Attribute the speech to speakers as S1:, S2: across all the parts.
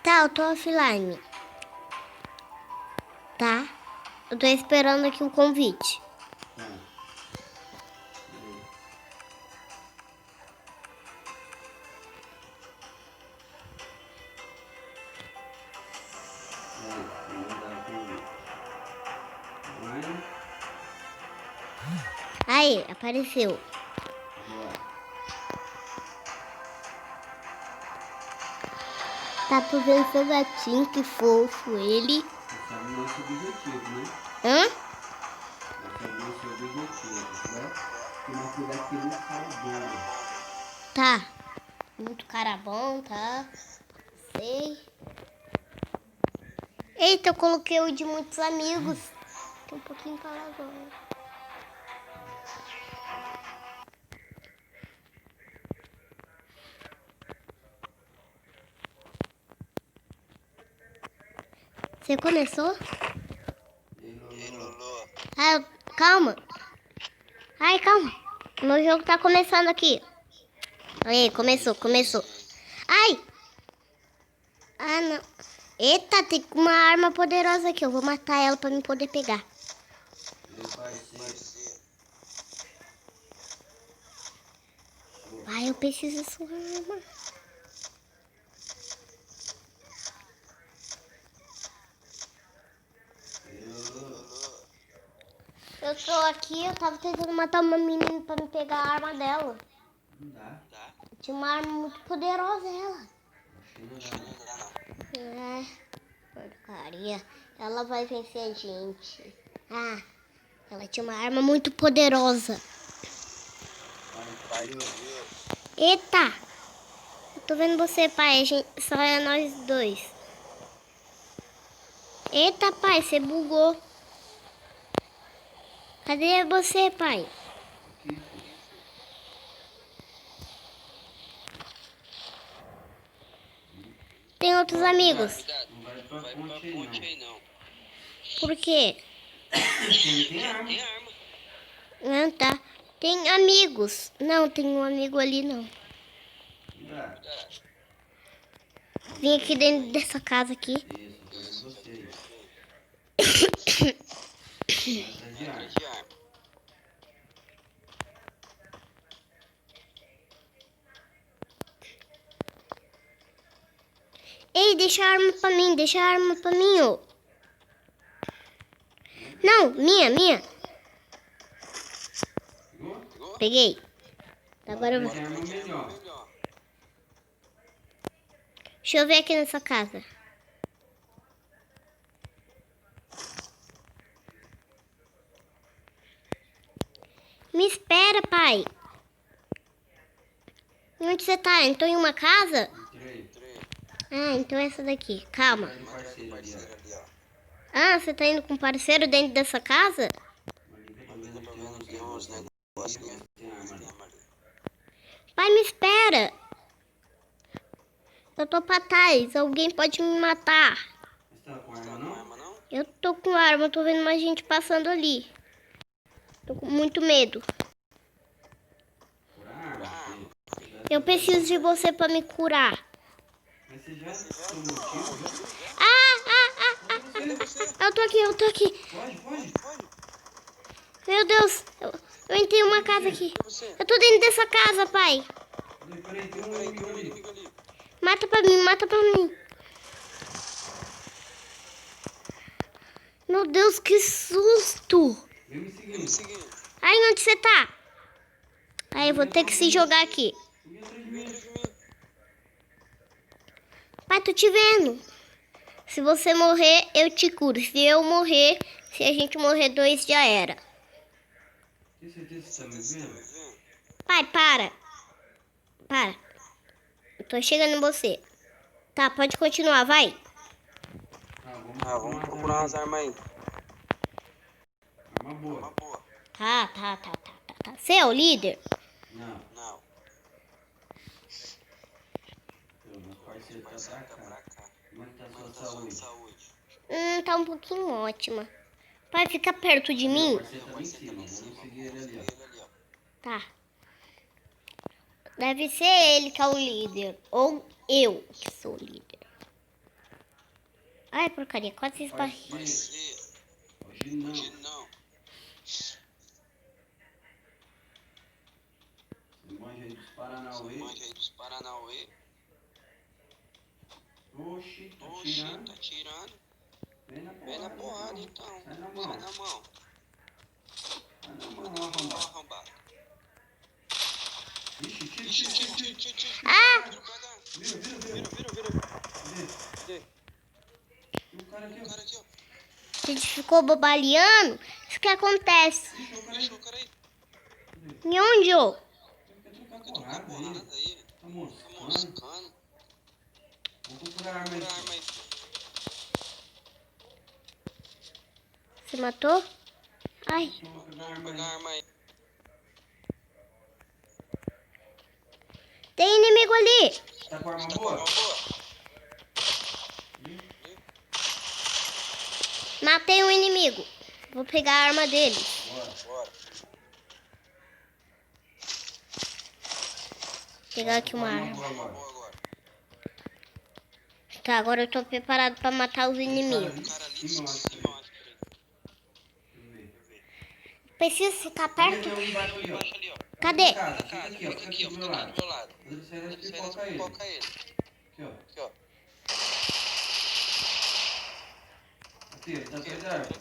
S1: Tá, eu tô offline. Tá? Eu tô esperando aqui o convite. Aí, apareceu. Tá, tô vendo seu gatinho, que fofo ele.
S2: Esse é o nosso objetivo, né?
S1: Hã?
S2: Esse é o nosso objetivo, né? Que nós cuidar aqui muito cara bom.
S1: Tá. Muito cara bom, tá? Sei. Eita, eu coloquei o de muitos amigos. Tô um pouquinho calado agora. Você começou?
S2: Ei, Lulu.
S1: Ah, calma. Ai, calma. Meu jogo tá começando aqui. Aí, começou. Ai! Ah, não. Eita, tem uma arma poderosa aqui. Eu vou matar ela pra me poder pegar.
S2: Meu parceiro.
S1: Ai, eu preciso dessa arma.
S2: Ei, Lulu.
S1: Eu tô aqui, eu tava tentando matar uma menina pra me pegar a arma dela.
S2: Não dá.
S1: Tinha uma arma muito poderosa, ela.
S2: Acho que não dá, não.
S1: É, porcaria. Ela vai vencer a gente. Ah, ela tinha uma arma muito poderosa.
S2: Vai,
S1: Eita! Eu tô vendo você, pai. A gente, só é nós dois. Eita, pai, você bugou. Cadê você, pai? Tem outros amigos.
S2: Não vai pra ponte aí, não.
S1: Por quê?
S2: Porque tem arma.
S1: Não, tá. Tem amigos. Não, tem um amigo ali, não.
S2: Não dá.
S1: Vim aqui dentro dessa casa aqui.
S2: Isso, eu quero você. Atrás de arma.
S1: Ei, deixa a arma pra mim, ô. Não, minha.
S2: Pegou?
S1: Peguei. Agora eu vou.
S2: Tem arma melhor.
S1: Deixa eu ver aqui nessa casa. Me espera, pai. Onde você tá? Entrou em uma casa?
S2: Entrei.
S1: Ah, então é essa daqui. Calma.
S2: Vai no parceiro ali, ó.
S1: Ah, você tá indo com um parceiro dentro dessa casa?
S2: Ali tá vendo tem uns negócios ali. Tem arma ali.
S1: Pai, me espera. Eu tô pra trás. Alguém pode me matar.
S2: Você tá com arma, não?
S1: Eu tô com arma. Eu tô vendo mais gente passando ali. Tô com muito medo.
S2: Por arma.
S1: Eu preciso de você pra me curar.
S2: Mas você já tomou tiro?
S1: Eu tô aqui.
S2: Pode.
S1: Meu Deus. Eu entrei em uma casa aqui. Eu tô dentro dessa casa, pai.
S2: Peraí, tem um inimigo ali.
S1: Mata pra mim. Meu Deus, que susto.
S2: Vem me seguindo.
S1: Ai, onde você tá? Ai, eu vou ter que se jogar aqui.
S2: Vem atrás de mim.
S1: Pai, tô te vendo. Se você morrer, eu te curo. Se eu morrer, se a gente morrer dois, já era.
S2: Tem certeza que você tá me vendo?
S1: Pai, para. Eu tô chegando em você. Tá, pode continuar, vai.
S2: Vamos procurar umas armas aí. Arma boa.
S1: Tá. Você é o líder?
S2: Não. Meu parceiro tá pra cá. Como é que tá a sua saúde?
S1: Tá um pouquinho ótima. Pai, fica perto de mim.
S2: Meu parceiro tá lá em cima. Vamos seguir ele ali, ó.
S1: Tá. Deve ser ele que é o líder. Ou eu que sou o líder. Ai, porcaria, quase esbarrei.
S2: Hoje não. Você manja aí dos Paranauê. Oxi, tá tirando. Vem na porrada então. Sai na mão. Sai na mão, arrombado. Ixi, tira.
S1: Ah!
S2: Vira. Cadê? Tem um cara aqui, ó.
S1: A gente ficou bobaleando. Isso que acontece.
S2: Ixi, o cara aí.
S1: E onde, ô?
S2: Quer trocar porrada aí? Tá moscando. Vou procurar arma aí.
S1: Você matou? Ai.
S2: Vou pegar arma aí.
S1: Tem inimigo ali.
S2: Tá com arma boa?
S1: Matei um inimigo. Vou pegar a arma dele.
S2: Bora.
S1: Pegar aqui uma arma.
S2: Boa agora.
S1: Tá, agora eu tô preparado pra matar os inimigos.
S2: Cara ali em cima, eu acho. Deixa eu ver.
S1: Preciso ficar perto.
S2: Tem um embaixo ali, ó.
S1: Cadê?
S2: Fica aqui, ó. Fica do meu lado. Quando ele sair, nós pipoca ele. Aqui, ó. Aqui, ele tá atrás da árvore.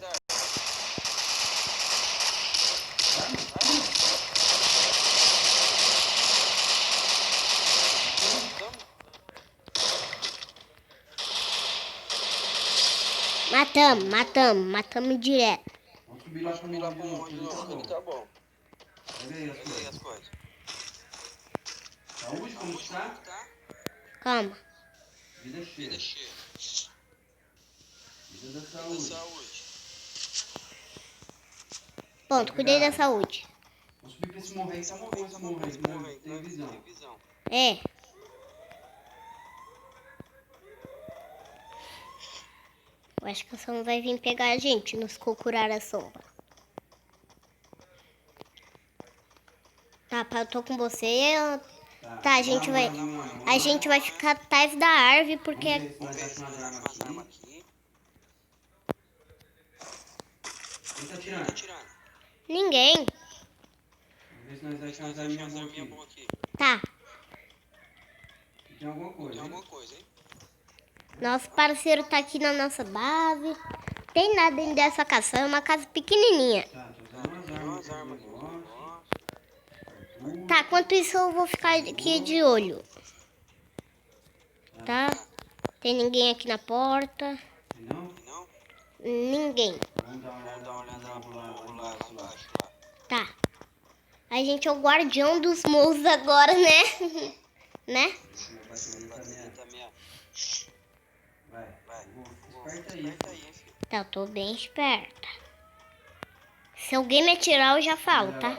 S1: Matamos direto.
S2: Vamos subir lá pro morro de novo, ele tá bom. Pega aí as coisas. Saúde, como que tá?
S1: Calma.
S2: Vida cheia. Vida da saúde.
S1: Pronto, cuidei da saúde.
S2: Vamos subir pra esse morro aí, tá bom esse morro aí, que não tem visão.
S1: É. Eu acho que o som vai vir pegar a gente nos cucurar a sombra. Tá, eu tô com você. Tá, a gente vai ficar atrás da árvore porque
S2: Vamos ver se nós achamos umas armas aqui. Quem tá tirando?
S1: ninguém.
S2: Vamos ver se nós achamos umas arminhas boas aqui.
S1: Tá.
S2: Tem alguma coisa, hein?
S1: Nosso parceiro tá aqui na nossa base. Tem nada dentro dessa casa, é uma casa pequenininha.
S2: Tá, tô usando umas armas aqui.
S1: Tá, enquanto isso eu vou ficar aqui de olho. Tá? Tem ninguém aqui na porta.
S2: Não?
S1: Ninguém.
S2: Vamos dar uma olhada lá embaixo.
S1: Tá. A gente é o guardião dos morros agora, né? Né?
S2: Vai. Esperta aí, filho.
S1: Tá, eu tô bem esperta. Se alguém me atirar, eu já falo, tá?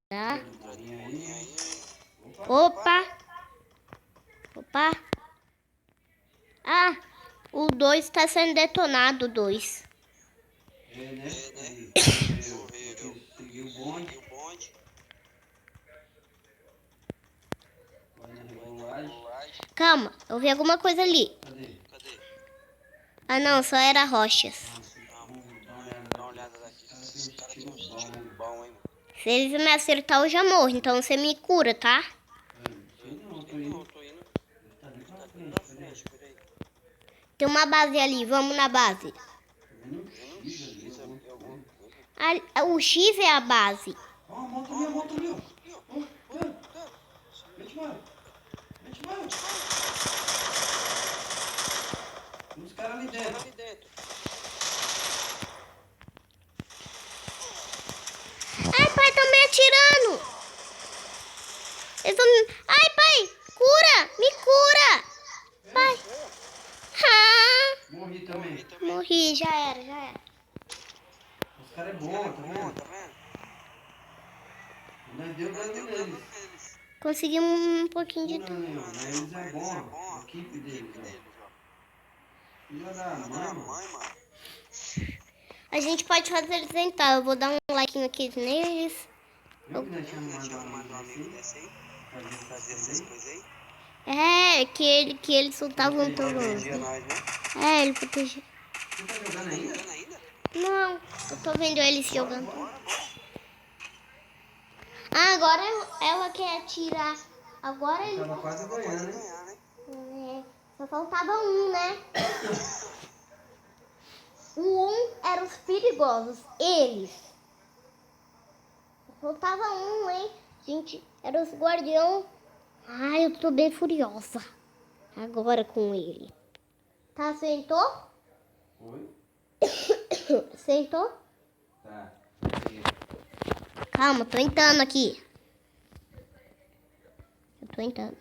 S1: Tá. Opa. Ah, o 2 tá sendo detonado, o 2.
S2: Né? Seguiu o bonde. Vai na regulagem.
S1: Calma, eu vi alguma coisa ali.
S2: Cadê?
S1: Ah, não, só era rochas.
S2: Dá uma olhada daqui. Os caras têm um tiro bom, hein?
S1: Se eles me acertar, eu já morro. Então você me cura, tá?
S2: Não, tô indo. Tá ali pra frente, peraí.
S1: Tem uma base ali, vamos na base. O X é a base.
S2: Ó, a moto ali, ó. Mete bala. Tem uns caras ali dentro.
S1: Ai, pai, estão me atirando. Ai, pai, cura, me cura. Pai. Ah,
S2: Morri também.
S1: morri, já era.
S2: Os caras é bom, tá vendo? Nós deu dano neles.
S1: Conseguimos um pouquinho de...
S2: Mas eles é bom. A equipe deles, ó. Filha da mãe, mano.
S1: A gente pode fazer eles tentar. Eu vou dar um like aqui neles.
S2: Eu que nós tínhamos mandado um desse aí. Fazer essas coisas aí.
S1: É, que ele soltava um torrão. É, ele protegia.
S2: Você tá jogando ainda?
S1: Não, eu tô vendo ele se jogando. Ah, agora ela quer tirar. Agora ele.
S2: Tava quase ganhando, né?
S1: É, só faltava um, né? O eram os perigosos, eles. Só faltava um, hein? Gente, eram os guardião. Ai, eu tô bem furiosa. Agora com ele. Tá, sentou?
S2: Oi?
S1: Sentou?
S2: Tá.
S1: Calma, tô entrando aqui. Eu tô entrando.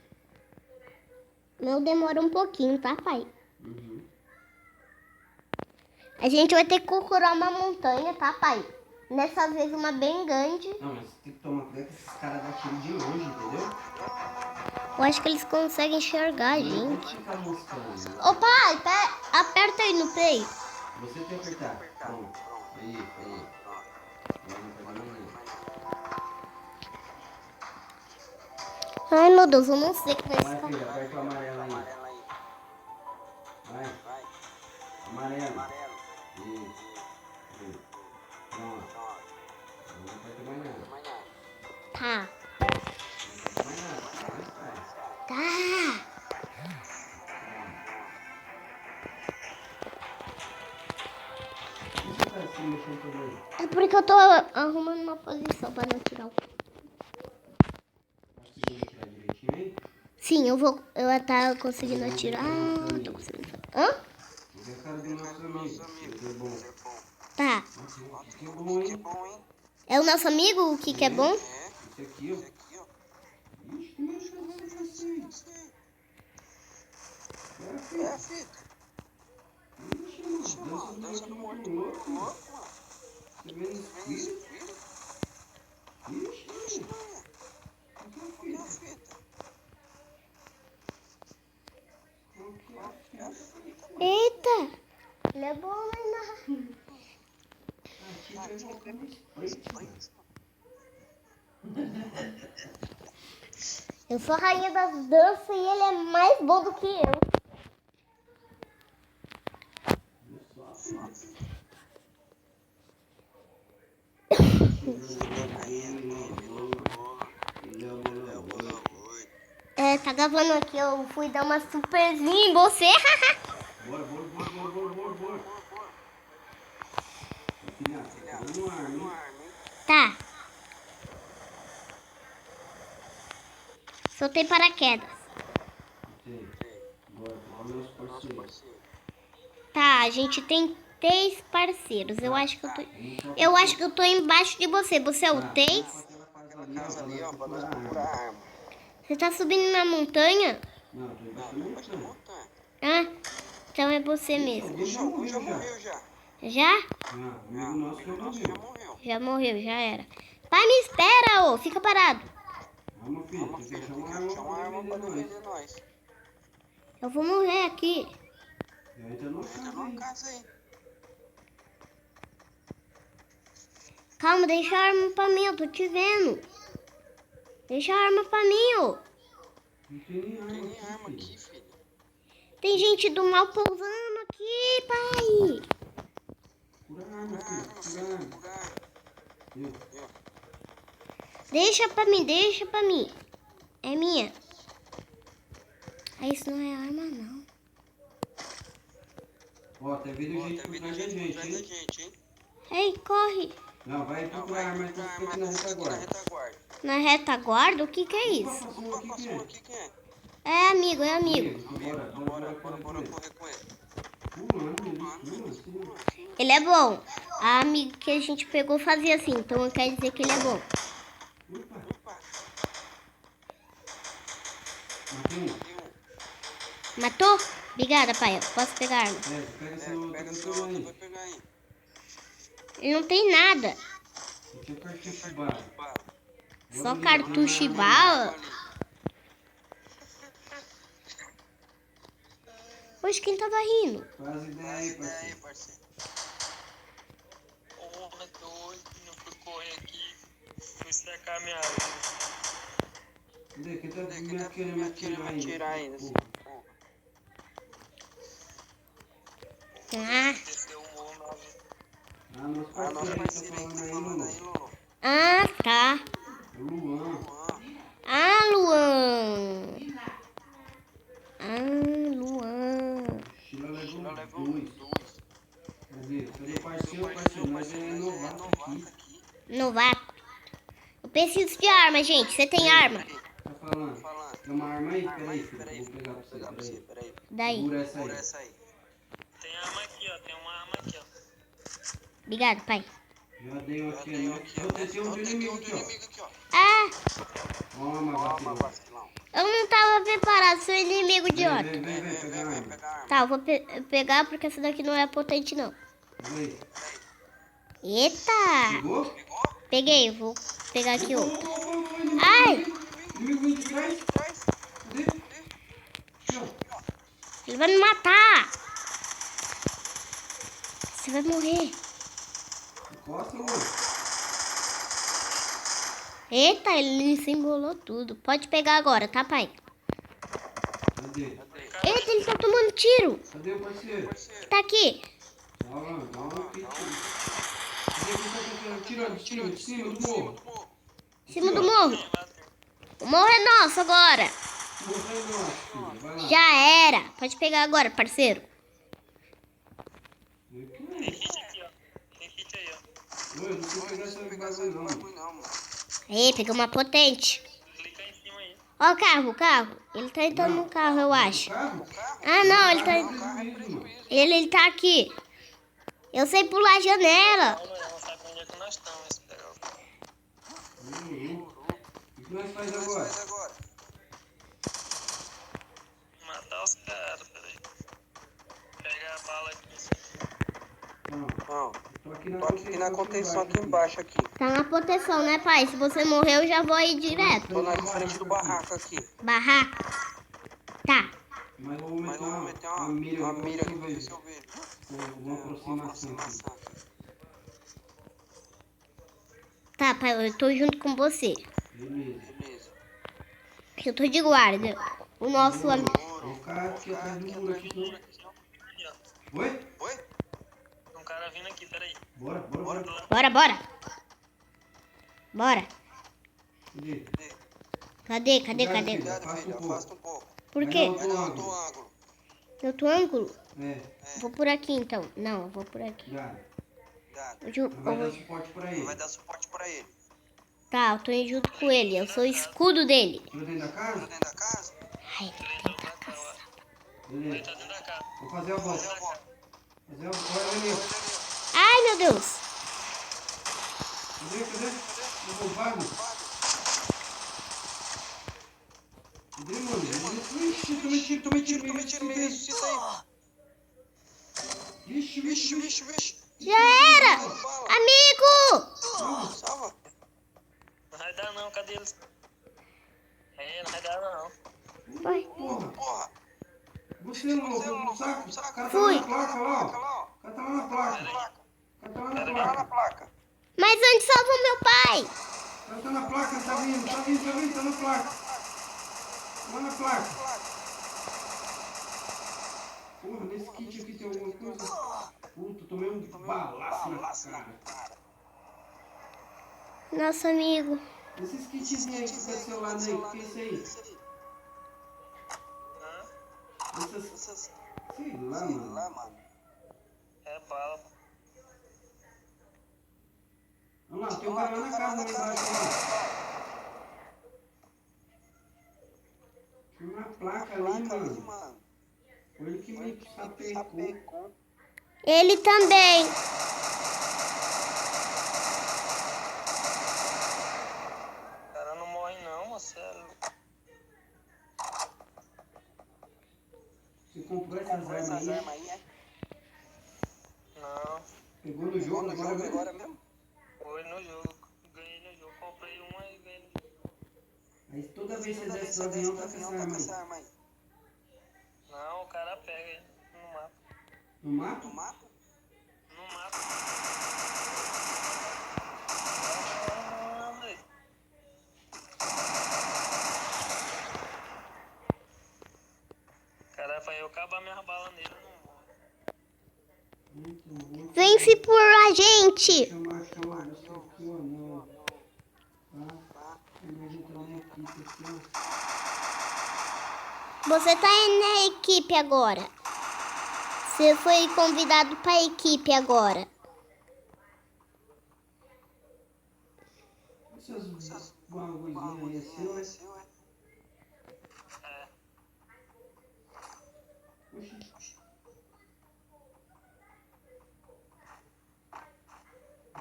S1: Meu demora um pouquinho, tá, pai?
S2: Uhum.
S1: A gente vai ter que procurar uma montanha, tá, pai? Nessa vez uma bem grande.
S2: Não, mas tem que tomar cuidado que esses caras dão tiro de longe, entendeu?
S1: Eu acho que eles conseguem enxergar a
S2: Não
S1: gente.
S2: pode ficar moscando.
S1: Ô, pai, aperta aí no play.
S2: Você tem que apertar. Pronto. Aí. Agora não pega mais nada.
S1: Ai, meu Deus, eu não sei como é que
S2: Vai,
S1: tá.
S2: filho, aperta o amarelo aí. Vai. Amarelo. Isso. Pronto. Agora não aperta mais nada.
S1: Tá.
S2: Não aperta mais nada. Mais faz.
S1: Tá.
S2: Por que você tá se mexendo todo aí?
S1: É porque eu tô arrumando uma posição pra não tirar o...
S2: Acho que você vai tirar direitinho aí.
S1: Sim, eu tá conseguindo atirar. Ah, tô conseguindo. Hã?
S2: Você é a cara do nosso amigo. Ele é bom.
S1: Tá.
S2: Nossa, que é bom, hein?
S1: É o nosso amigo, o que é bom?
S2: Esse aqui, ó. Ixi, que mexeu você aí? É a fita. Ixi, mano, dança do morto louco, mano. Você vê no espírito? Ixi, mano. Qual que é a fita? Qual que é a fita?
S1: Eita. Ele é bom, né?
S2: A tia vai voltar no sprint, mano.
S1: Eu sou a rainha das danças e ele é mais bom do que eu. É, tá gravando aqui, eu fui dar uma superzinha em você.
S2: Bora. Filha, tá no ar, hein?
S1: Tá. Soltei paraquedas.
S2: Ok. Bora, vamos meus parceiros.
S1: Tá, a gente tem 3 parceiros. Eu acho que eu tô embaixo de você. Você é o 3?
S2: Casa ali, ó, pra nós procurar arma.
S1: Você tá subindo na montanha?
S2: Não, tô embaixo da montanha.
S1: Ah, então é você mesmo.
S2: Alguém já morreu já.
S1: Já?
S2: Não, amigo nosso já morreu.
S1: Já morreu, já era. Pai, me espera, ô. Fica parado.
S2: Calma, filho, tem que achar uma arma pra defender nós.
S1: Eu vou morrer aqui.
S2: Entra numa casa aí.
S1: Calma, deixa a arma pra mim, eu tô te vendo. Deixa a arma pra mim, ô.
S2: Não tem nem arma aqui, filho.
S1: Tem gente do mal pousando aqui, pai.
S2: Cura a arma, filho. Cura a arma. Viu?
S1: Deixa pra mim. É minha. Ah, isso não é arma, não.
S2: Ó, tá vindo gente por trás da gente, hein?
S1: Ei, corre.
S2: Não, vai procurar arma, então fica aqui na retaguarda.
S1: Na retaguarda? O que é isso?
S2: Opa, passou aqui, quem é?
S1: É amigo, é amigo.
S2: Bora correr com ele. Pula.
S1: Ele é bom. A amiga que a gente pegou fazia assim, então quer dizer que ele é bom.
S2: Opa.
S1: Matou? Obrigada, pai. Eu posso pegar a arma.
S2: Pega essa outra, vai pegar aí.
S1: Ele não tem nada.
S2: Deixa eu cartucho de bala.
S1: Só cartucho e bala? Poxa, quem tava rindo?
S2: Faz ideia aí, parceiro.
S3: Porra, doido, não fui correr aqui. Fui
S2: secar a minha água.
S3: Cadê? Que tá querendo me atirar ainda.
S1: Ah,
S2: Desceu o morro na vida.
S3: Nosso parceiro aí tá falando aí, Lulu.
S1: ah, tá.
S3: O Luan.
S1: Ah, Luan. Ah, Luan.
S3: Sheila levou 2. Cadê o parceiro? Nós é novato aqui.
S1: Novato. Eu preciso de arma, gente. Você tem arma?
S3: Tá falando? Tem uma arma aí? Peraí, filho. Vou pegar pra você. Peraí.
S1: Daí.
S3: Segura essa aí.
S2: Tem arma aqui, ó. Tem uma arma aqui, ó.
S1: Obrigado, pai.
S3: Já dei um aqui, né? Tem um inimigo aqui, ó.
S1: Ah,
S3: Toma, vacilão.
S1: eu não tava preparado. Sou inimigo idiota.
S3: Vem, pega a arma.
S1: Tá, eu vou pegar porque essa daqui não é potente, não.
S3: Vem.
S1: Eita.
S3: Pegou?
S1: Peguei, vou pegar aqui outro. Ai,
S3: Inimigo vem de trás. Cadê? Aqui, ó.
S1: ele vai me matar. Você vai morrer.
S3: Encosta, mano.
S1: Eita, ele se embolou tudo. Pode pegar agora, tá, pai?
S3: Cadê?
S1: Eita, ele tá tomando tiro.
S3: Cadê o parceiro?
S1: Tá aqui.
S3: Dá um aqui. Cadê que tá tentando? Tira de cima do morro.
S1: Em cima do morro. O morro é nosso agora.
S3: Morro é nosso, filho. Vai lá.
S1: Já era. Pode pegar agora, parceiro.
S2: Tem kit aqui, ó. Tem kit aí, ó.
S3: Oi, não sei pegar essa bagulho não, mano.
S1: Aí, pegou uma potente.
S2: Clica em cima aí.
S1: Ó o carro. Ele tá entrando no carro, eu acho.
S3: Carro?
S1: Ah, não, ele tá...
S3: Prejuízo, mano.
S1: Ele tá aqui. Eu sei pular a janela.
S2: Não sabe onde é que nós estamos. Esse pegar o
S3: O que nós faz agora?
S2: matar os caras, peraí. Pegar a bala aqui.
S3: Não. Tô aqui na contenção aqui embaixo aqui.
S1: Tá na proteção, né, pai? Se você morrer, eu já vou aí direto.
S3: Tô na frente do barraco aqui.
S1: Barraco. Tá.
S3: Mas vou meter uma mira aqui pra ver se eu vejo. Uma aproximação aqui.
S1: Tá, pai, eu tô junto com você.
S3: Beleza.
S1: Eu tô de guarda. O nosso amigo.
S3: Vou ficar aqui atrás do muro aqui, senão...
S2: Aqui, ó.
S3: Oi?
S2: Tem um cara vindo aqui, peraí.
S3: Bora.
S1: Bora.
S3: Cadê?
S1: Cadê?
S3: Afasta um pouco.
S1: Por quê?
S3: Vai no outro ângulo.
S1: No outro ângulo?
S3: É,
S1: Vou por aqui, então. Não, eu vou por aqui.
S3: já.
S1: Eu
S3: Vai dar
S1: vou-
S3: suporte pra ele.
S1: Tá, eu tô indo junto com ele. Eu sou o escudo dele.
S3: Tudo dentro da casa?
S1: Ai, ele tá caçando.
S3: Beleza.
S2: Tá dentro da casa.
S3: Vou fazer a volta. Olha ali.
S1: Ai, meu Deus.
S3: Cadê? Vou roubar, mano. Cadê, mano? Ixi, tomei tiro, me ressuscita aí. Vixe.
S1: Já era. Amigo.
S3: Salva.
S2: Não vai dar não, cadê eles? Não vai dar não.
S1: Vai.
S3: Porra. Você não foi no saco? O cara tá
S1: Fui.
S3: lá na placa, lá, ó. O cara tá lá na placa.
S1: Mas antes salvou meu pai.
S3: O cara tá na placa, tá vindo, tá na placa. Lá na placa. Porra, nesse kit aqui tem alguma coisa? Puta, tomei um balaço na cara.
S1: Nosso amigo.
S3: Esses kitzinhos aí que tá do seu lado aí, o que é isso aí? Essas... Sei lá, mano.
S2: É bala.
S3: Vamos lá, tem um cara lá na casa lá embaixo, lá. Tem uma placa ali, mano. Foi ele que me sapecou.
S1: Ele também.
S2: O cara não morre não, Marcelo.
S3: Você comprou essas armas aí?
S2: Não,
S3: Pegou no jogo agora mesmo?
S2: foi no jogo. Ganhei no jogo. Comprei uma e ganhei no jogo.
S3: Aí toda vez que você desce do avião, tá com essa arma aí.
S2: Não, o cara pega no mapa.
S3: No mato?
S2: No mapa. pra eu acabar minhas balas nele, eu não vou.
S1: Vem se por a gente.
S3: Chamar você aqui ou não. Tá? Vamos entrar na equipe aqui, ó.
S1: Você tá na equipe agora. Você foi convidado pra equipe agora.
S3: Essas bagulhozinhas aí é seu, é? Oxi.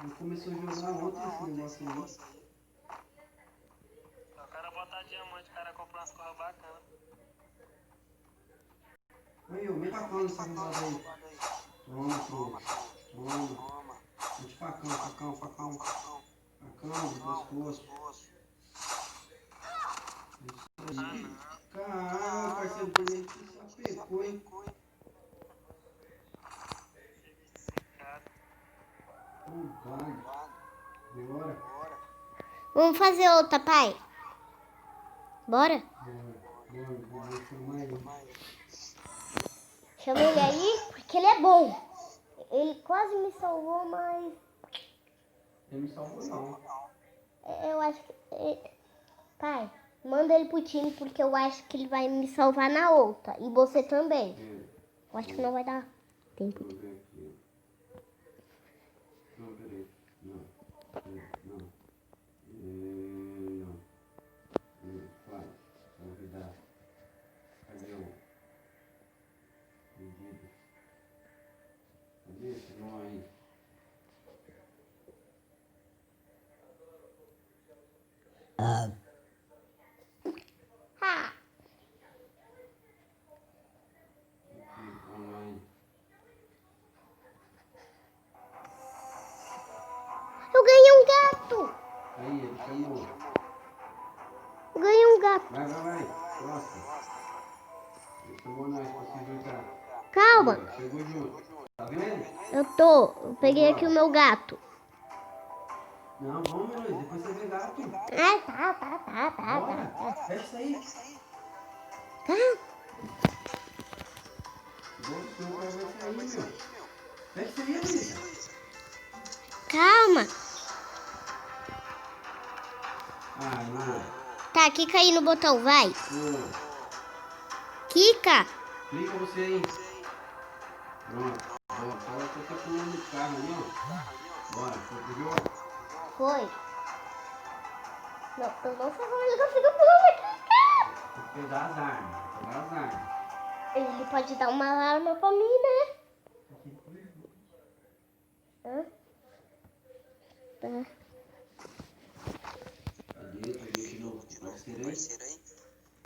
S3: Ele começou a jogar ontem esse negócio aí.
S2: O cara botar diamante, o cara comprar umas coisas bacanas.
S3: Aí, ô, meta a cana nessa arrombada aí. Toma, trouxa. Toma. Mete facão. Facão do pescoço. Isso aí. Caralho, parceiro, por mim que se apecou, hein? Bora.
S1: Vamos fazer outra, pai. Bora?
S3: Vou chamar ele.
S1: Chama ele aí, porque ele é bom. Ele quase me salvou, mas
S3: Ele me salvou, não.
S1: eu acho que... Pai, manda ele pro time, porque eu acho que ele vai me salvar na outra. E você também. Eu acho que não vai dar tempo.
S3: Vou ver aqui. Não, peraí. Não. Vai. Convidar. Cadê o pedido? Cadê esse nome aí?
S1: Ah,
S3: Aqui, online.
S1: eu ganhei um gato.
S3: Aí, ele chamou.
S1: Eu ganhei um gato.
S3: Vai. Próximo. Ele chamou nós pra se juntar.
S1: Calma.
S3: Chegou junto. Tá vendo?
S1: Eu peguei aqui o meu gato.
S3: Não, vamos, Luiz. Depois você vê gato.
S1: Tá.
S3: Bora. Fecha isso aí.
S1: Tá.
S3: Seu pai vai sair, meu. Fecha isso aí, Luiz.
S1: Calma.
S3: Não.
S1: Tá, clica aí no botão, vai. Clica.
S3: Clica você aí. Pronto. Agora você tá pulando de carro ali, ó. Bora, foi pro jogo?
S1: Foi. Não, eu não sei como ele conseguiu pular aqui, cara.
S3: Tem que pegar as armas.
S1: Ele pode dar uma arma pra mim, né? Hã? Tá.
S3: Cadê? Peguei de novo. Parceiro aí?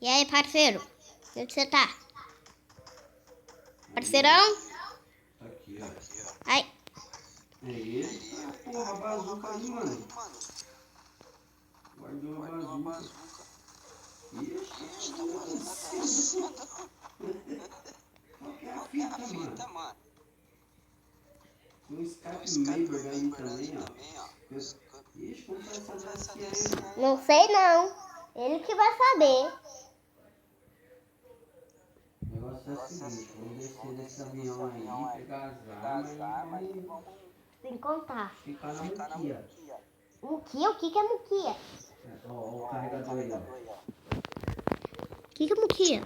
S1: E aí, parceiro? Onde você tá? Parceirão?
S3: Tá aqui, ó.
S1: Ai.
S3: É ele? Ah, porra, a bazuca ali, mano. Guardou a bazuca. Ixi, tá acontecendo. Qual que é a fita, mano? Tem um Skype Maber aí também, ó. Ixi, como tá essa daqui aí, mano?
S1: Não sei não. Ele que vai saber.
S3: O negócio é o seguinte, vamos descer nesse avião aí, pegar as armas e vamos
S1: Sem contar.
S3: ficar na muquia.
S1: Muquia? O que é muquia?
S3: Ó, o carregador aí, ó.
S1: O que é muquia?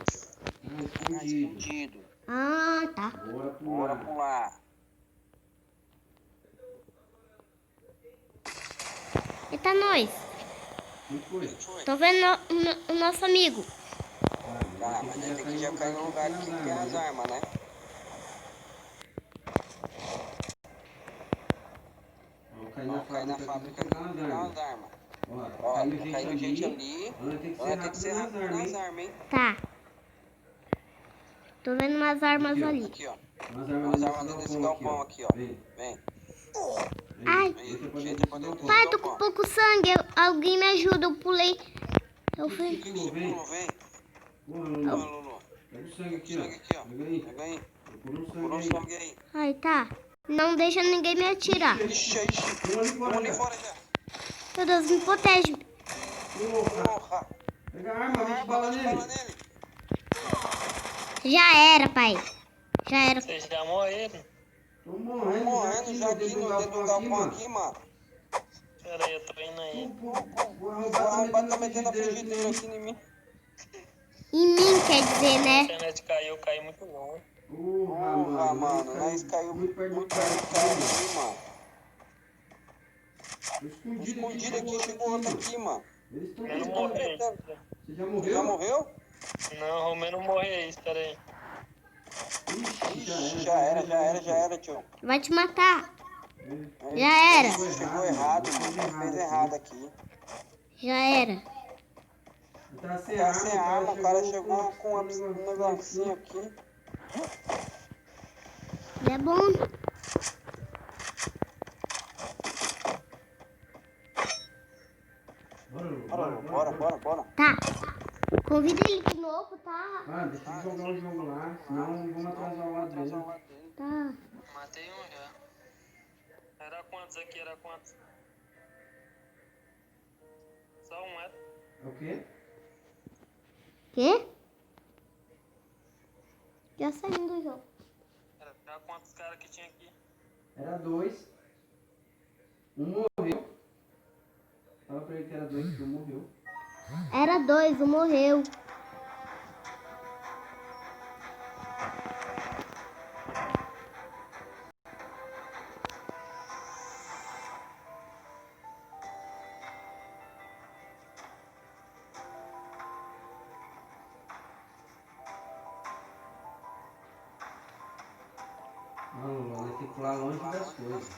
S3: Escondido.
S1: Ah, tá.
S3: Bora pular.
S1: Eita, nós.
S3: O que foi?
S1: Tô vendo o nosso amigo.
S3: Tá, mas tem que já cair no lugar que tem as armas, né? Vamos cair na fábrica aqui e pegar as armas. Ó, caiu gente ali. Olha, tem que ser rápido nas armas, hein?
S1: Tá. Tô vendo umas armas
S3: Aqui, ó.
S1: ali.
S2: Aqui, ó.
S3: Umas armas desse galpão aqui, ó. Vem.
S1: Ai.
S2: Entra pra dentro do
S1: Pai, tô
S2: galpão.
S1: com pouco sangue. Alguém me ajuda. Eu pulei. Eu fui.
S3: Vem.
S2: Porra,
S3: Lulu.
S2: Lulu.
S3: Pega o sangue aqui, ó.
S2: Pega aí.
S3: Procura um
S2: Por um
S3: sangue aí.
S2: sangue aí.
S1: Ai, tá. Não deixa ninguém me atirar.
S2: Ixi.
S3: Vamos ali fora,
S2: já.
S1: Meu Deus, me protege.
S3: Porra.
S2: Porra.
S3: Pega a arma, 20 bala nele.
S1: Já era, pai. Já era.
S4: Vocês já morreram?
S3: Tô
S2: Tô
S3: morrendo
S2: morrendo
S3: já aqui no dedo do galpão aqui,
S2: aqui,
S3: mano.
S2: mano.
S4: Pera aí, eu tô indo aí.
S3: O
S2: O
S3: arrombado
S2: arrombado
S3: tá
S2: tá
S3: metendo
S2: metendo
S3: a
S2: a
S3: frigideira
S2: frigideira
S3: aqui em mim.
S1: Em mim, quer dizer,
S4: A
S1: né?
S4: internet caiu, eu caí muito longe.
S3: Porra, mano.
S2: Nós caiu
S3: muito perto do
S2: muito
S3: cara
S2: perto do cara
S3: aqui,
S2: aqui, mano.
S3: mano. Escondido
S2: Escondido aqui, chegou outro aqui, mano.
S3: Eles estão
S4: Eu não
S3: tentando.
S4: morri.
S3: Você já
S2: Você já
S3: morreu?
S2: morreu?
S4: Não, Romero morreu, espera aí.
S3: Ixi,
S2: Ixi, já era, tio.
S1: Vai te matar.
S3: É,
S1: Já era.
S2: Chegou errado, mano. Fez errado aqui.
S1: Já era.
S3: Tá sem
S2: Tá sem arma, o cara chegou
S3: chegou
S2: com um negocinho aqui.
S1: É bom.
S2: Bora.
S1: Tá. Convida ele de novo, tá?
S3: Ah, deixa eu jogar o jogo lá, senão vamos atrasar o lado dele.
S1: Tá.
S4: Matei um já. Era quantos aqui? Era quantos? Só um, era?
S3: É o quê?
S1: Quê? Já saindo do jogo.
S4: Era quantos caras que tinha aqui?
S3: Era 2. Um morreu. Fala pra ele que era 2 que um morreu.
S1: Era 2, um morreu.
S3: Não, nós tem que pular longe das coisas.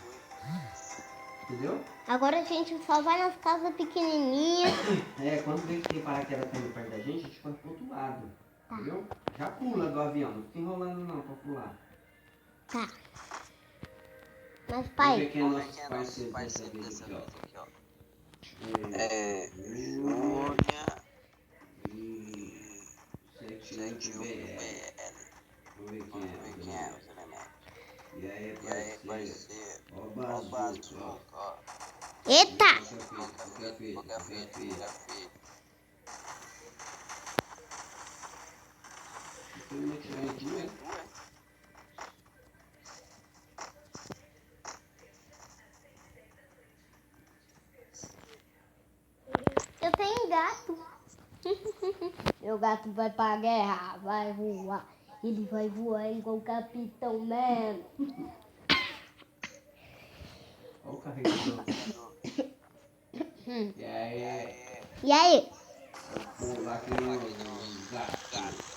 S3: Entendeu?
S1: Agora a gente só vai nas casas pequenininhas.
S3: É, quando vê que tem paraquedas caindo perto da gente, a gente corre pro outro lado. Entendeu? Já pula do avião, não fica enrolando não pra pular.
S1: Tá. Mas,
S3: Vamos ver
S1: pai,
S3: quem é nosso parceiro dessa vez aqui, ó.
S2: Júlia
S3: E...
S2: 71
S3: BL.
S2: BL.
S3: Vamos ver quem é.
S2: os elementos.
S3: E aí,
S2: E aí,
S3: parceiro?
S2: parceiro?
S3: Ó o
S2: Ó o
S3: bazuca, ó.
S2: bazuca, ó.
S1: eita!
S3: Qualquer feito. Tem uma tirada aqui, né?
S1: Eu tenho gato. Meu gato vai pra guerra, vai voar. Ele vai voar igual o Capitão mesmo.
S3: Olha o carregador. E aí?
S1: E aí?
S3: Vou lá que o gato.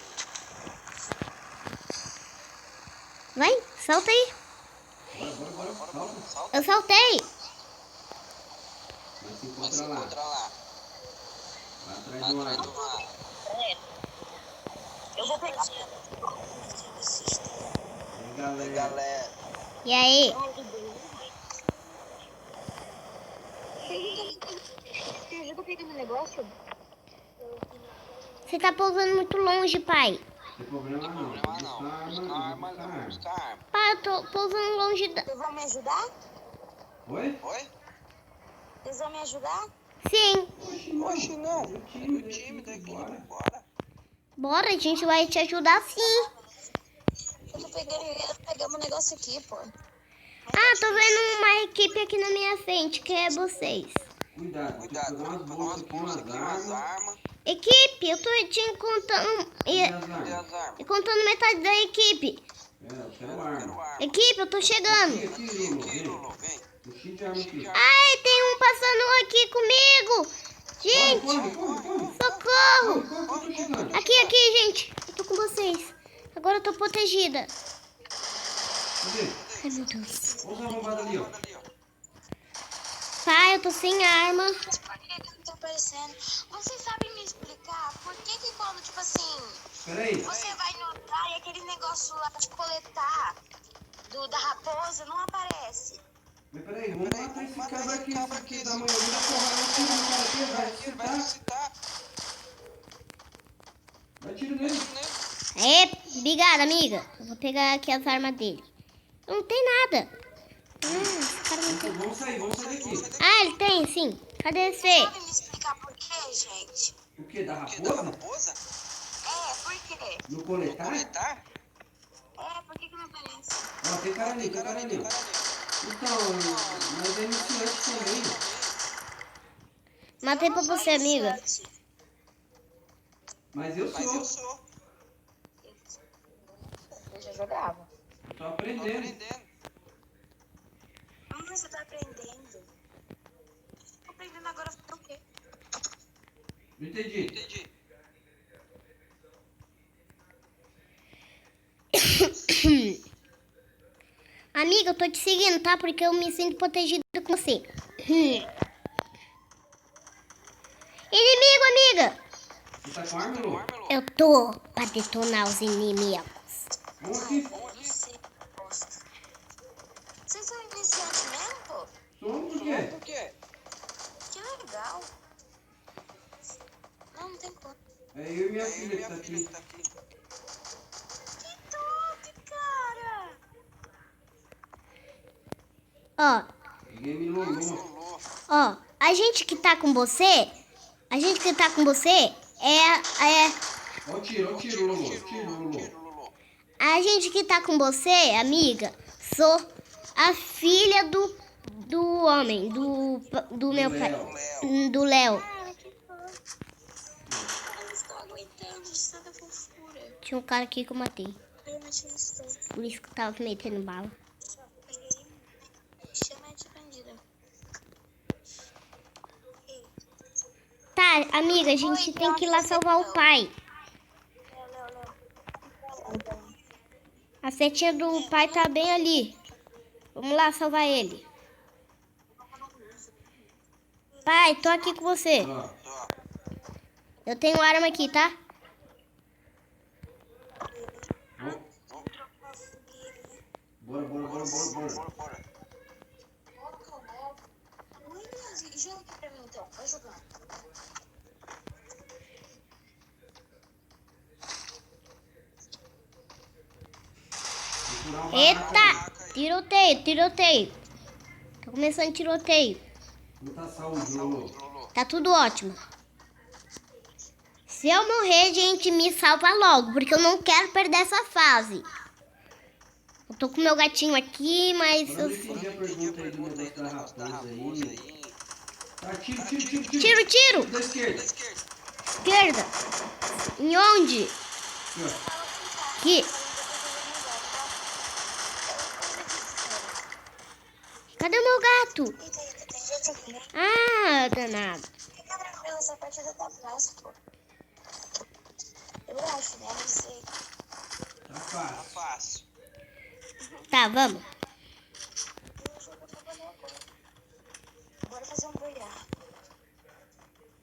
S1: Vai, solta aí.
S3: Bora. Salta.
S1: Eu soltei.
S3: Mas se encontra lá. Lá atrás do ar.
S2: Eu vou pegar.
S3: E aí, galera?
S1: E aí?
S5: Você ajuda pegando negócio?
S1: Você tá pousando muito longe, pai.
S3: Não tem problema não. Buscar arma.
S1: Pai, eu tô pousando longe da...
S5: Vocês vão me ajudar?
S3: Oi?
S5: Vocês vão me ajudar?
S1: Sim.
S2: Oxe, não.
S3: Do
S2: Do time daqui,
S3: bora.
S2: bora.
S1: Bora, a gente vai te ajudar sim.
S5: Eu tô pegando um negócio aqui, pô.
S1: Ah, tô vendo uma equipe aqui na minha frente, que é vocês.
S3: Cuidado,
S2: Cuidado,
S3: tem que pegar umas bolsas aqui,
S2: umas
S3: umas armas.
S2: armas.
S1: Equipe, eu tô te contando...
S3: E as
S2: Cadê
S3: armas?
S2: as armas?
S1: E contando metade da equipe.
S3: Eu quero arma.
S1: Equipe, eu tô chegando.
S3: Aqui, Lulu,
S2: Aqui,
S3: vem.
S2: Lulu, vem.
S3: Enchi de arma aqui.
S1: Ai, tem um passando aqui comigo. Gente,
S3: Corre.
S1: socorro.
S3: Corre, tô chegando.
S1: Aqui, gente. Eu tô com vocês. Agora eu tô protegida.
S3: Cadê?
S1: Ai, meu Deus.
S3: Olha os arrombados ali, ó.
S1: Pai, eu tô sem arma.
S5: Mas por que que não tá aparecendo? Vocês sabem me explicar por que que quando, tipo assim,
S3: Peraí.
S5: você vai no lugar e aquele negócio lá de coletar da raposa não aparece?
S3: Mas peraí, vamos matar esse cabra aqui. Esse aqui da manhã. Vira porrada, tira no cara aqui, vai ressuscitar. Dá tiro nele.
S1: É, obrigada, amiga. Eu vou pegar aqui as armas dele. Não tem nada. Esse cara não tem.
S3: Vamos sair daqui.
S1: Ah, ele tem, sim. Cadê você?
S5: Sabe me explicar por quê, gente?
S3: O que? Da
S2: Da
S3: raposa?
S2: raposa?
S5: Porque quê?
S3: No coletar?
S4: Coletar?
S5: É, por que não aparece?
S3: Ó, tem cara ali, tem cara ali. Então, mas é iniciante também.
S1: Matei pra você, amiga.
S3: Mas eu
S4: Mas eu
S3: sou.
S4: sou.
S5: Eu já jogava.
S3: Tô
S4: Tô
S3: aprendendo.
S4: aprendendo.
S5: Ah, você tá aprendendo. Tô aprendendo agora a fazer o quê?
S3: Não entendi.
S4: Entendi.
S1: Amiga, eu tô te seguindo, tá? Porque eu me sinto protegida com você. Inimigo, amiga!
S3: Você tá com arma, Lu?
S1: Eu tô pra detonar os inimigos.
S3: Vamos aqui.
S5: Não sei. Vocês são iniciantes mesmo, pô?
S3: Somos por quê?
S4: Por quê?
S5: Que legal. Não tem como.
S3: É eu e minha
S4: É eu
S3: filha
S4: e
S3: que tá
S4: minha filha
S3: aqui.
S4: que tá aqui.
S5: Que top, cara.
S1: Ó,
S3: Ninguém me lolou.
S4: Rolou.
S1: ó. A gente que tá com você...
S3: Ó o tiro, Lulu. Tiro, Lulu.
S4: Rolou.
S1: A gente que tá com você, amiga, sou a filha do homem, do meu pai, do Léo.
S5: Cara, que top. Eu não estou aguentando de tanta fofura.
S1: Tinha um cara aqui que eu matei,
S5: Realmente não estou.
S1: por isso que eu tava metendo bala.
S5: Peguei. Chama de bandida.
S1: Tá, amiga, a gente tem que ir lá salvar o pai.
S5: Léo.
S1: A setinha do pai tá bem ali. Vamos lá salvar ele. Pai, tô aqui com você.
S3: Ó,
S1: Eu tenho arma aqui, tá?
S3: ó. Bora.
S4: Bora.
S5: Joga aqui pra mim então. Vai jogar.
S3: Procurar uma
S1: Eita! Tiroteio. Tá começando tiroteio.
S3: Como tá a saúde, Lulu?
S1: Tá tudo ótimo. Se eu morrer, gente, me salva logo, porque eu não quero perder essa fase. Eu tô com meu gatinho aqui, mas...
S3: Eu não entendi a pergunta aí do negócio da raposa aí. Tá, tiro.
S1: Tiro!
S3: Da esquerda.
S1: Esquerda. Em onde?
S3: Aqui, ó.
S1: Aqui. Cadê o meu gato?
S5: Eita, tem gente aqui, né?
S1: Ah, danado.
S5: Fica tranquilo, essa partida tá fácil, pô. Eu acho, né? Não sei.
S3: Tá
S4: Tá
S3: fácil.
S4: fácil.
S1: Tá, vamos.
S5: Bora fazer um boiar.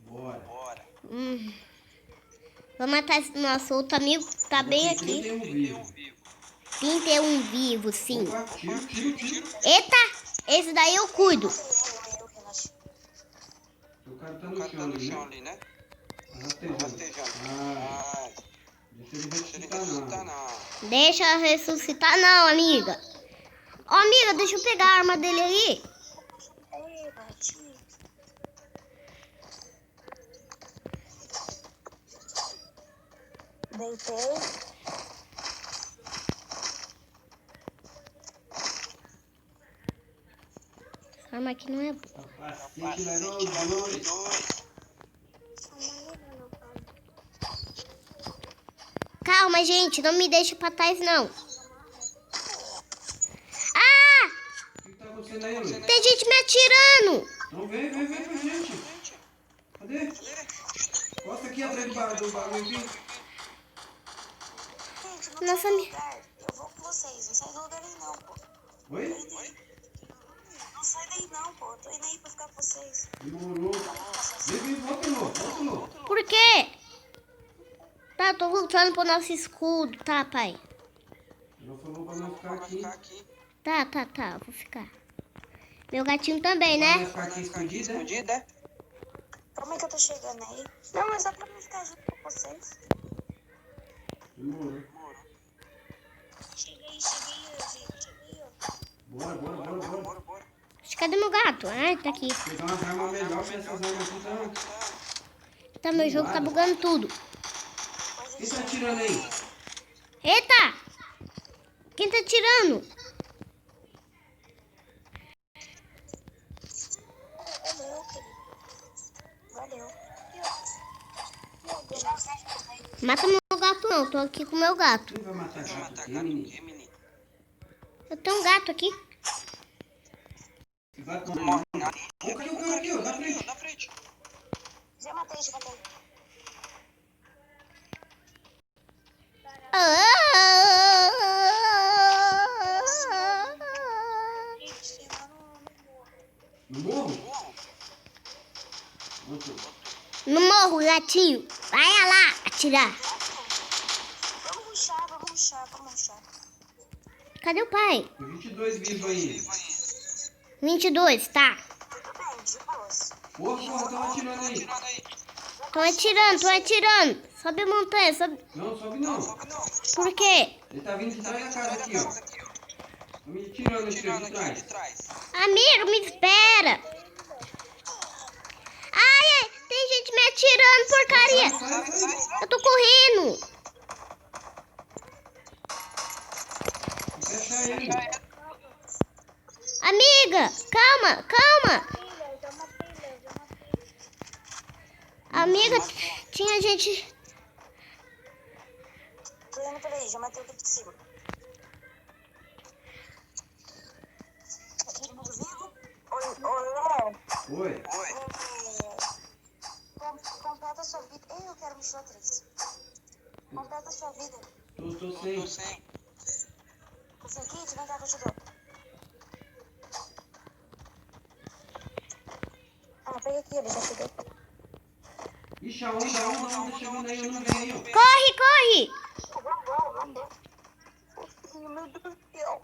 S3: Bora.
S4: Bora.
S1: Vou matar esse nosso outro amigo que tá bem aqui.
S3: 31 vivo.
S1: 31 vivo, sim.
S3: Opa, tiro.
S1: Eita! Esse daí eu cuido.
S5: Eu relaxo.
S3: O cara tá
S4: O
S3: no
S4: cara
S3: chão
S4: tá no
S3: ali,
S4: chão
S3: né?
S4: ali, né?
S3: Rastejando.
S4: Rastejando.
S3: Ah,
S4: Ai,
S3: deixa ele
S4: deixa ele
S3: ressuscitar
S4: ressuscitar,
S3: não.
S4: não.
S1: Deixa eu ressuscitar não, amiga. Ó, amiga, deixa eu pegar a arma dele aí.
S5: Ei, bati. Deitei.
S1: Essa arma aqui não é boa.
S3: Capacete level 2.
S1: Calma, gente, não me deixe pra trás, não. Ah!
S3: O que tá acontecendo aí, Luiz?
S1: Tem gente me atirando.
S3: Então vem pra gente. Cadê? Costa aqui atrás do bagulho aqui.
S5: Gente, não
S1: Nossa,
S5: sai do
S1: mi-
S5: lugar. Eu vou com vocês. Não sai do lugar aí não, pô.
S3: Oi?
S5: Não sai daí não, pô. Eu tô indo aí pra ficar com vocês.
S3: Demorou. Vem, volta, Lu.
S1: Por quê? Tá, tô voltando pro nosso escudo, tá, pai?
S3: Ela falou pra nós ficar
S4: Vai
S3: aqui.
S4: ficar aqui.
S1: Tá, vou ficar. Meu gatinho também,
S3: Pra
S1: né?
S3: nós ficar aqui escondida.
S4: Escondida, é?
S5: Calma aí que eu tô chegando aí. Não, mas dá pra mim ficar junto com vocês.
S3: Demorou.
S5: Cheguei, gente. Cheguei, ó.
S3: Bora.
S1: Cadê meu gato? Ah, tá aqui.
S3: Pegar umas armas melhores que essas armas aqui, tá?
S1: Tá, meu jogo tá bugando tudo.
S5: Depois a
S3: Quem tá atirando aí?
S1: Eita! Quem tá atirando?
S5: Valeu, querido. Valeu.
S1: Mata meu gato não, tô aqui com meu gato.
S3: Quem vai matar gato aqui, menino?
S1: Eu tenho um gato aqui.
S3: Esse gato não morre. Ô, cadê o cara aqui, ó? Da frente.
S5: Já matei, já matei.
S3: No morro? Outro.
S1: No morro, gatinho. Vai lá atirar.
S5: Vamos rushar.
S1: Cadê o pai?
S3: Tem 22 vivos aí.
S1: 22, tá.
S5: Tudo bem, de boas.
S3: Porra, tão atirando aí.
S1: Tô atirando. Sobe a montanha, sobe.
S3: Não, sobe não.
S1: Por quê?
S3: Ele tá vindo de trás da casa aqui, ó. Tá me tirando aqui ó, de trás.
S1: Amigo, me espera. Ai, tem gente me atirando, porcaria.
S3: Sai.
S1: Eu tô correndo.
S3: Fecha ele.
S1: Amiga, calma. Amiga, tinha gente...
S5: Tô indo por aí, já matei o que de cima. Tá todo mundo vivo? Oi, Léo.
S3: Oi.
S5: Completa a sua vida. Eu quero mochila 3. Completa a sua vida.
S3: Tô sem.
S5: Tá sem kit? Vem cá que eu te dou. Pega aqui, ele já te deu.
S3: Ixi, a onda chegando aí, eu não venho aí, ó.
S1: Corre.
S5: Meu Deus do céu.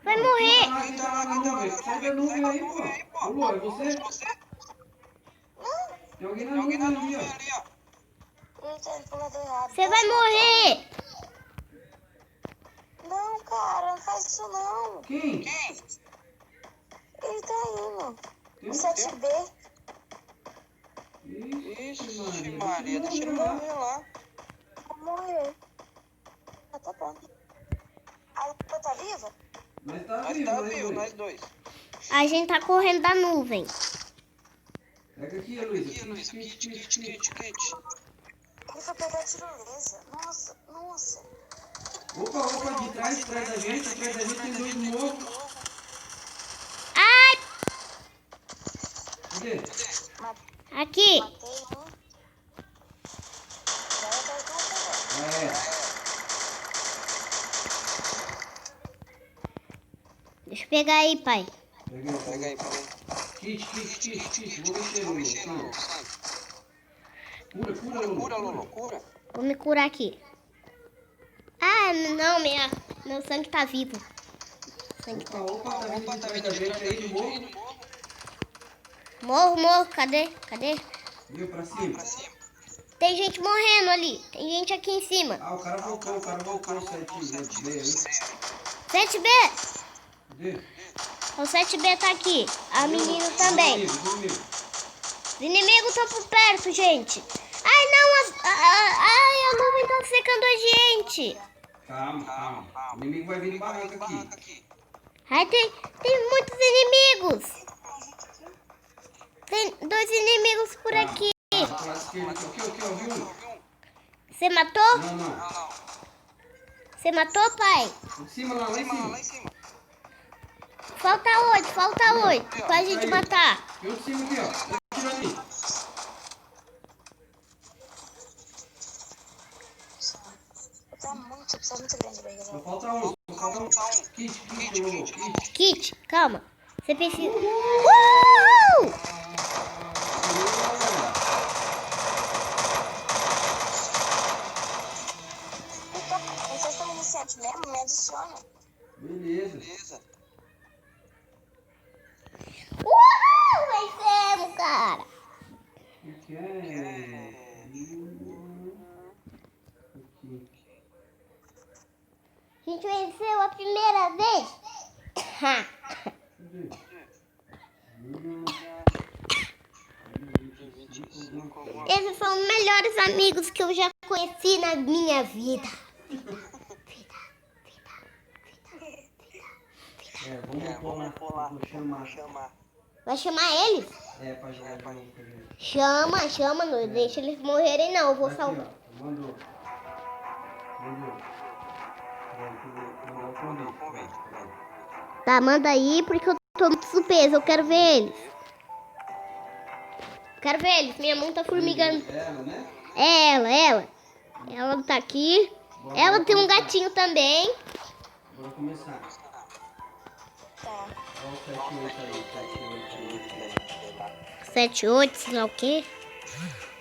S1: Vai morrer.
S3: Quem tá lá na nuvem? Sai da nuvem aí, pô. Ô, Lô, é você? Tem alguém na nuvem ali, ó.
S5: Ele tá indo pro lado errado.
S1: Você vai morrer.
S5: Não, cara, não faz isso não.
S3: Quem?
S5: Ele tá indo.
S3: Tem
S5: O
S3: um
S5: 7B.
S3: Ixi, Maria, deixa ele morrer lá.
S5: Vou morrer. Ah, tá bom. A Lupa tá viva?
S3: Mas tá vivo, nós dois.
S1: A gente tá correndo da nuvem.
S3: Pega aqui, Luísa. Kit.
S5: Ele foi pegar a tirolesa. Nossa.
S3: Opa, de trás da gente tem dois mortos.
S1: Ai,
S3: Cadê?
S1: aqui.
S5: Matei um. Agora tá com o
S3: É.
S1: Deixa eu pegar aí, pai.
S3: Pega aí. Kit. Vou mexer, Lulu. Cura, Lulu.
S1: Vou me curar aqui. Ah, não, meu sangue tá vivo.
S3: Opa, tá vindo da gente aí de morro.
S1: Morro, cadê?
S3: Viu, pra cima.
S1: Tem gente morrendo ali. Tem gente aqui em cima.
S3: Ah, o cara voltou, o 7B aí.
S1: 7B.
S3: Cadê?
S1: O 7B tá aqui. A menina também.
S3: Inimigo.
S1: Os inimigos estão por perto, gente. Ai, não. A nuvem tá secando a gente.
S3: Calma. O inimigo vai vir no barranco aqui.
S1: Ai, tem muitos inimigos. Tem 2 inimigos por aqui.
S3: Pro lado esquerdo aqui, ó, viu?
S1: Você matou?
S3: Não.
S1: Você matou, pai?
S3: Lá em cima.
S1: Falta 8 pra gente matar.
S3: Viu de cima aqui, ó. Tira ali.
S5: Tá muito grande, velho.
S3: Só falta um. Kit, Lulu.
S1: Kit, calma. Você precisa...
S5: Vocês estão iniciantes mesmo? Me adiciona.
S3: Beleza.
S1: Vencemos, cara.
S3: O que é?
S1: A gente venceu a primeira vez.
S3: Cadê?
S1: Esses são os melhores amigos que eu já conheci na minha vida.
S3: Vamos pôr lá. Vou chamar.
S1: Vai chamar eles?
S3: Pra jogar de novo com a gente.
S1: Chama, não deixa eles morrerem não, eu vou
S3: Aqui,
S1: salvar.
S3: ó. Mandou. Mandou o convite.
S1: Tá, manda aí porque eu tô muito surpresa, eu quero ver eles. Minha mão tá formigando.
S3: Ela, né?
S1: É ela. Ela tá aqui. Ela tem um gatinho também.
S3: Bora começar.
S5: Tá.
S3: Olha o 78 aí.
S1: 7, 8, sei lá o quê.